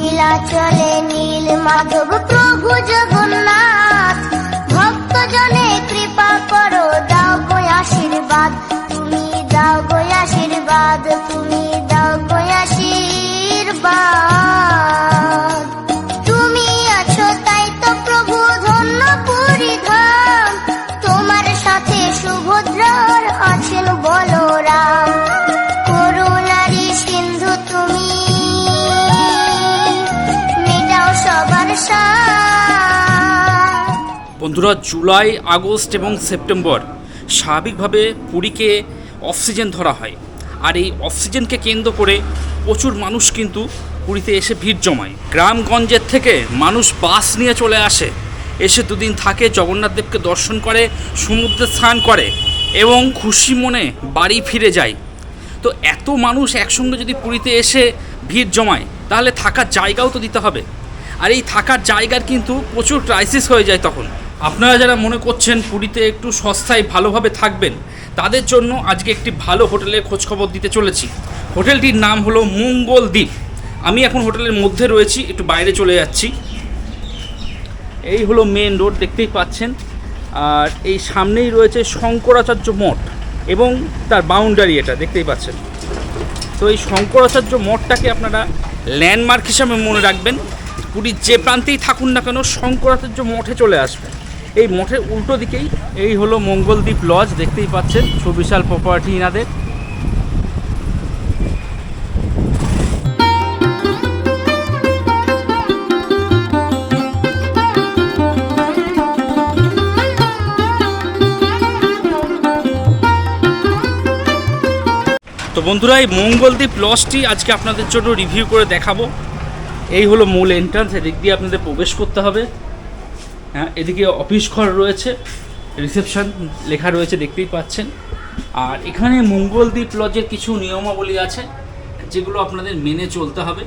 নীলাচলে নীল মাধব প্রভু জগন্নাথ, ভক্তজনে কৃপা করো, দাও গো আশীর্বাদ, তুমি দাও গো আশীর্বাদ, তুমি দাও গো আশীর্বাদ। তুমি আছো তাই তো প্রভু ধন্য পুরী ধাম, তোমার সাথে সুভদ্রার আছেন বলরাম, করুণারি সিন্ধু তুমি, মেটাও সবার সাথ। বন্ধুরা, জুলাই, আগস্ট এবং সেপ্টেম্বর স্বাভাবিকভাবে পুরীকে অফ সিজন ধরা হয়। আর এই অফ সিজনকে কেন্দ্র করে প্রচুর মানুষ কিন্তু পুরীতে এসে ভিড় জমায়। গ্রামগঞ্জের থেকে মানুষ বাস নিয়ে চলে আসে, এসে দুদিন থাকে, জগন্নাথ দেবকে দর্শন করে, সমুদ্রে স্নান করে এবং খুশি মনে বাড়ি ফিরে যায়। তো এত মানুষ একসঙ্গে যদি পুরীতে এসে ভিড় জমায়, তাহলে থাকার জায়গাও তো দিতে হবে। আর এই থাকার জায়গার কিন্তু প্রচুর ক্রাইসিস হয়ে যায় তখন। আপনারা যারা মনে করছেন পুরীতে একটু সস্তায় ভালোভাবে থাকবেন, তাদের জন্য আজকে একটি ভালো হোটেলের খোঁজখবর দিতে চলেছি। হোটেলটির নাম হলো মঙ্গলদ্বীপ। আমি এখন হোটেলের মধ্যে রয়েছি, একটু বাইরে চলে যাচ্ছি। এই হলো মেন রোড, দেখতেই পাচ্ছেন। আর এই সামনেই রয়েছে শঙ্করাচার্য মঠ এবং তার বাউন্ডারি, এটা দেখতেই পাচ্ছেন। তো এই শঙ্করাচার্য মঠটাকে আপনারা ল্যান্ডমার্ক হিসাবে মনে রাখবেন। পুরীর যে প্রান্তেই থাকুন না কেন, শঙ্করাচার্য মঠে চলে আসবেন। এই মঠের উল্টো দিকেই এই হলো মঙ্গলদ্বীপ লজ, দেখতেই পাচ্ছেন, সুবিশাল প্রপার্টি ইনাদের। তো বন্ধুরা, এই মঙ্গলদ্বীপ লজটি আজকে আপনাদের জন্য রিভিউ করে দেখাবো। এই হলো মূল এন্ট্রান্স, এদিক দিয়ে আপনাদের প্রবেশ করতে হবে। হ্যাঁ, এদিকে অফিস ঘর রয়েছে, রিসেপশন লেখা রয়েছে, দেখতেই পাচ্ছেন। আর এখানে মঙ্গলদ্বীপ লজের কিছু নিয়মাবলী আছে, যেগুলো আপনাদের মেনে চলতে হবে।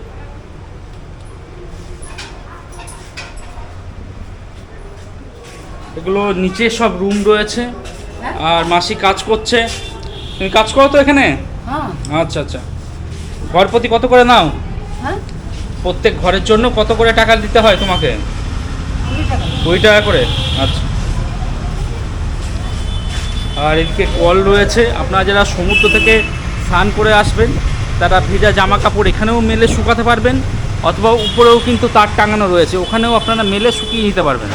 এগুলো নিচে সব রুম রয়েছে। আর মাসি কাজ করছে। তুমি কাজ করো তো এখানে? আচ্ছা আচ্ছা। ঘর প্রতি কত করে নাও? প্রত্যেক ঘরের জন্য কত করে টাকা দিতে হয় তোমাকে? 20 টাকা করে। আচ্ছা। আর এদিকে কল রয়েছে। আপনারা যারা সমুদ্র থেকে স্নান করে আসবেন, তারা ভেজা জামা কাপড় এখানেও মেলে শুকাতে পারবেন, অথবা উপরেও কিন্তু তার টাঙানো রয়েছে, ওখানেও আপনারা মেলে শুকিয়ে নিতে পারবেন।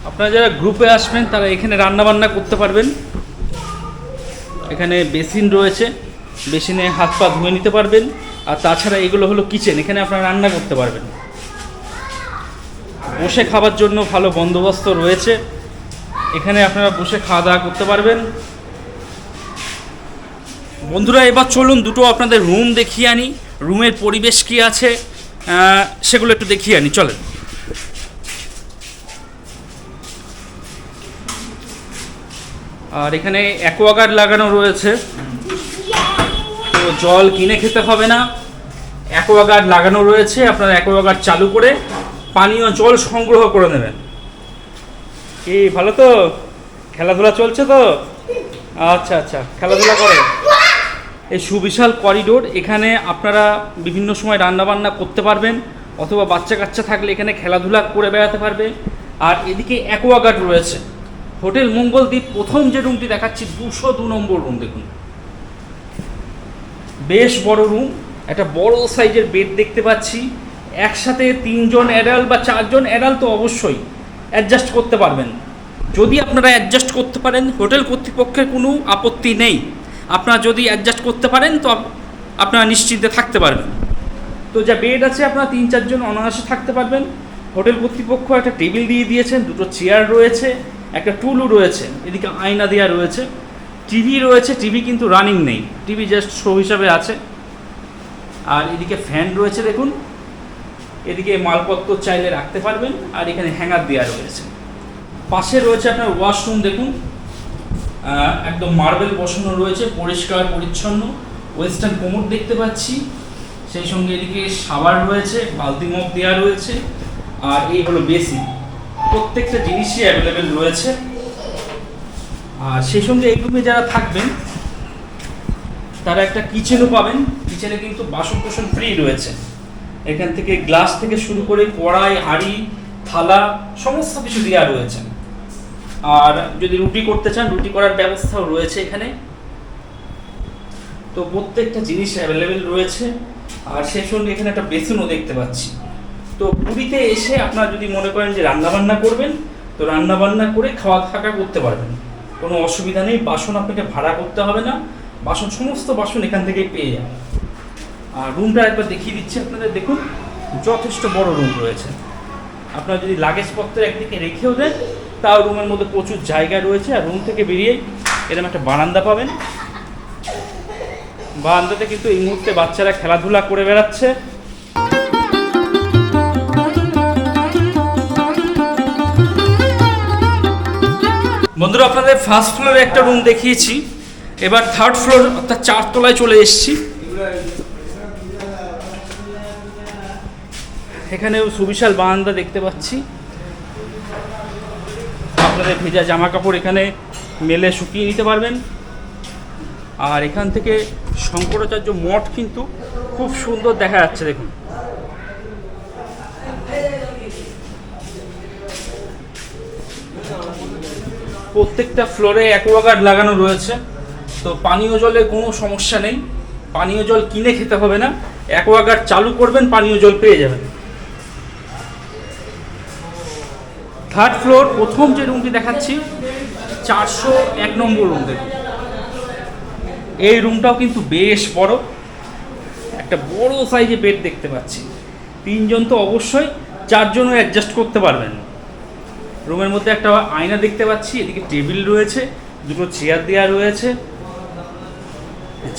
আপনারা যারা গ্রুপে আসবেন, তারা এখানে রান্নাবান্না করতে পারবেন। এখানে বেসিন রয়েছে, বেসিনে হাত পা ধুয়ে নিতে পারবেন। আর তাছাড়া এগুলো হলো কিচেন, এখানে আপনারা রান্না করতে পারবেন। বসে খাবার জন্য ভালো বন্দোবস্ত রয়েছে, এখানে আপনারা বসে খাওয়া দাওয়া করতে পারবেন। বন্ধুরা, এবার চলুন দুটো আপনাদের রুম দেখিয়ে আনি, রুমের পরিবেশ কী আছে সেগুলো একটু দেখিয়ে আনি, চলেন। আর এখানে অ্যাকোয়াগার্ড লাগানো রয়েছে, তো জল কিনে খেতে হবে না, অ্যাকোয়াগার্ড লাগানো রয়েছে। আপনারা অ্যাকোয়াগার্ড চালু করে পানীয় জল সংগ্রহ করে নেবেন। কি ভালো তো? খেলাধুলা চলছে তো? আচ্ছা আচ্ছা, খেলাধুলা করে। এই সুবিশাল করিডোর, এখানে আপনারা বিভিন্ন সময় রান্নাবান্না করতে পারবেন, অথবা বাচ্চা কাচ্চা থাকলে এখানে খেলাধুলা করে বেড়াতে পারবে। আর এদিকে অ্যাকোয়াগার্ড রয়েছে। হোটেল মঙ্গলদ্বীপ প্রথম যে রুমটি দেখাচ্ছি, 202 নম্বর রুম। দেখুন, বেশ বড় রুম, একটা বড় সাইজের বেড দেখতে পাচ্ছি। একসাথে 3 জন অ্যাডাল্ট বা 4 জন অ্যাডাল্ট তো অবশ্যই অ্যাডজাস্ট করতে পারবেন। যদি আপনারা অ্যাডজাস্ট করতে পারেন, হোটেল কর্তৃপক্ষের কোনো আপত্তি নেই। আপনারা যদি অ্যাডজাস্ট করতে পারেন, তো আপনারা নিশ্চিন্তে থাকতে পারবেন। তো যা বেড আছে, আপনারা 3-4 জন অনায়াসে থাকতে পারবেন। হোটেল কর্তৃপক্ষ একটা টেবিল দিয়ে দিয়েছেন, 2টো চেয়ার রয়েছে, একটা টুলও রয়েছে, এদিকে আয়না দেওয়া রয়েছে, টিভি রয়েছে। টিভি কিন্তু রানিং নেই, টিভি জাস্ট শো হিসাবে আছে। আর এদিকে ফ্যান রয়েছে, দেখুন। এদিকে মালপত্র চাইলে রাখতে পারবেন। আর এখানে হ্যাঙ্গার দেওয়া রয়েছে। পাশে রয়েছে আপনার ওয়াশরুম, দেখুন, একদম মার্বেল বসানো রয়েছে, পরিষ্কার পরিচ্ছন্ন। ওয়েস্টার্ন কোমোড দেখতে পাচ্ছি, সেই সঙ্গে এদিকে শাওয়ার রয়েছে, বালতি মগ দেওয়া রয়েছে। আর এই হলো বেসিন, প্রত্যেকটা জিনিসই অ্যাভেলেবেল রয়েছে। আর সেই সঙ্গে এই রুমে যারা থাকবেন, তারা একটা কিচেনও পাবেন। কিচেনে কিন্তু বাসন কোসন ফ্রি রয়েছে। এখান থেকে গ্লাস থেকে শুরু করে কড়াই, হাঁড়ি, থালা সমস্ত কিছু দেওয়া রয়েছে। আর যদি রুটি করতে চান রুটি করার ব্যবস্থাও রয়েছে এখানে। তো প্রত্যেকটা জিনিস অ্যাভেলেবেল রয়েছে। আর সেই সঙ্গে এখানে একটা বেসিনও দেখতে পাচ্ছি। তো পুরীতে এসে আপনারা যদি মনে করেন যে রান্নাবান্না করবেন, তো রান্নাবান্না করে খাওয়া থাকা করতে পারবেন, কোনো অসুবিধা নেই। বাসন আপনাকে ভাড়া করতে হবে না, বাসন সমস্ত বাসন এখান থেকেই পেয়ে যাবেন। আর রুমটা একবার দেখিয়ে দিচ্ছি আপনাদের, দেখুন যথেষ্ট বড় রুম রয়েছে। আপনারা যদি লাগেজপত্র একদিকে রেখেও দেন তাও রুমের মধ্যে প্রচুর জায়গা রয়েছে। আর রুম থেকে বেরিয়ে এরকম একটা বারান্দা পাবেন। বারান্দাতে কিন্তু এই মুহূর্তে বাচ্চারা খেলাধুলা করে বেড়াচ্ছে। বন্ধুরা, আপনাদের ফার্স্ট ফ্লোরে একটা রুম দেখিয়েছি, এবার থার্ড ফ্লোর অর্থাৎ 4 তলায় চলে এসেছি। এখানেও সুবিশাল বারান্দা দেখতে পাচ্ছি। আপনাদের ভেজা জামা কাপড় এখানে মেলে শুকিয়ে নিতে পারবেন। আর এখান থেকে শঙ্করাচার্য মঠ কিন্তু খুব সুন্দর দেখা যাচ্ছে, দেখুন। প্রত্যেকটা ফ্লোরে অ্যাকোয়াগার্ড লাগানো রয়েছে। তো পানীয় জলের কোনো সমস্যা নেই, পানীয় জল কিনে খেতে হবে না, অ্যাকোয়াগার্ড চালু করবেন পানীয় জল পেয়ে যাবেন। থার্ড ফ্লোর প্রথম যে রুমটি দেখাচ্ছি 401 নম্বর রুম, দেখুন। এই রুমটাও কিন্তু বেশ বড়, একটা বড় সাইজে বেড দেখতে পাচ্ছি। 3 জন তো অবশ্যই, 4 জনও অ্যাডজাস্ট করতে পারবেন। রুমের মধ্যে একটা আয়না দেখতে পাচ্ছি, এদিকে টেবিল রয়েছে, 2টো চেয়ার দেওয়া রয়েছে,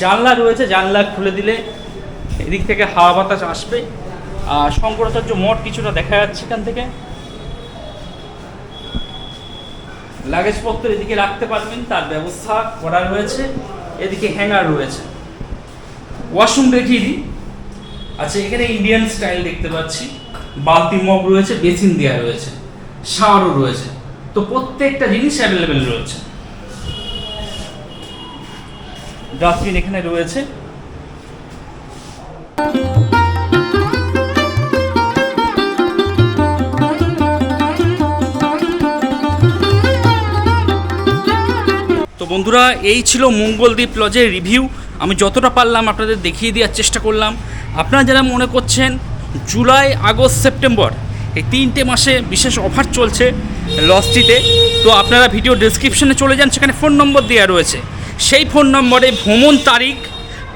জানলা রয়েছে, জানলা খুলে দিলে এদিক থেকে হাওয়া বাতাস আসবে। আর শঙ্করাচার্য মঠ কিছুটা দেখা যাচ্ছে এখান থেকে। লাগেজপত্র এদিকে রাখতে পারবেন, তার ব্যবস্থা করা রয়েছে। এদিকে হ্যাঙ্গার রয়েছে। ওয়াশরুম দেখিয়ে দিই। আচ্ছা, এখানে ইন্ডিয়ান স্টাইল দেখতে পাচ্ছি, বালতি মগ রয়েছে, বেসিন দেওয়া রয়েছে, শাওয়ারও রয়েছে। তো প্রত্যেকটা জিনিস অ্যাভেলেবেল রয়েছে। ডাস্টবিন এখানে রয়েছে। তো বন্ধুরা, এই ছিল মঙ্গলদ্বীপ লজের রিভিউ। আমি যতটা পারলাম আপনাদের দেখিয়ে দেওয়ার চেষ্টা করলাম। আপনারা যারা মনে করছেন জুলাই, আগস্ট, সেপ্টেম্বর এই 3টে মাসে বিশেষ অফার চলছে লজটিতে, তো আপনারা ভিডিও ডেসক্রিপশনে চলে যান, সেখানে ফোন নম্বর দেওয়া রয়েছে। সেই ফোন নম্বরে ভ্রমণ তারিখ,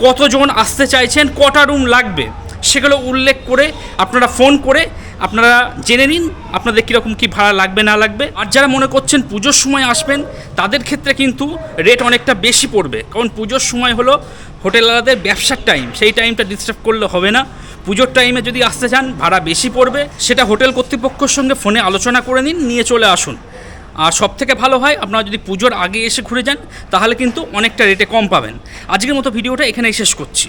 কতজন আসতে চাইছেন, কটা রুম লাগবে, সেগুলো উল্লেখ করে আপনারা ফোন করে আপনারা জেনে নিন আপনাদের কীরকম কী ভাড়া লাগবে না লাগবে। আর যারা মনে করছেন পুজোর সময় আসবেন, তাদের ক্ষেত্রে কিন্তু রেট অনেকটা বেশি পড়বে, কারণ পুজোর সময় হলো হোটেলওয়ালাদের ব্যবসার টাইম, সেই টাইমটা ডিস্টার্ব করলে হবে না। পুজোর টাইমে যদি আসতে চান ভাড়া বেশি পড়বে, সেটা হোটেল কর্তৃপক্ষের সঙ্গে ফোনে আলোচনা করে নিন, নিয়ে চলে আসুন। আর সবথেকে ভালো হয় আপনারা যদি পুজোর আগে এসে ঘুরে যান, তাহলে কিন্তু অনেকটা রেটে কম পাবেন। আজকের মতো ভিডিওটা এখানেই শেষ করছি।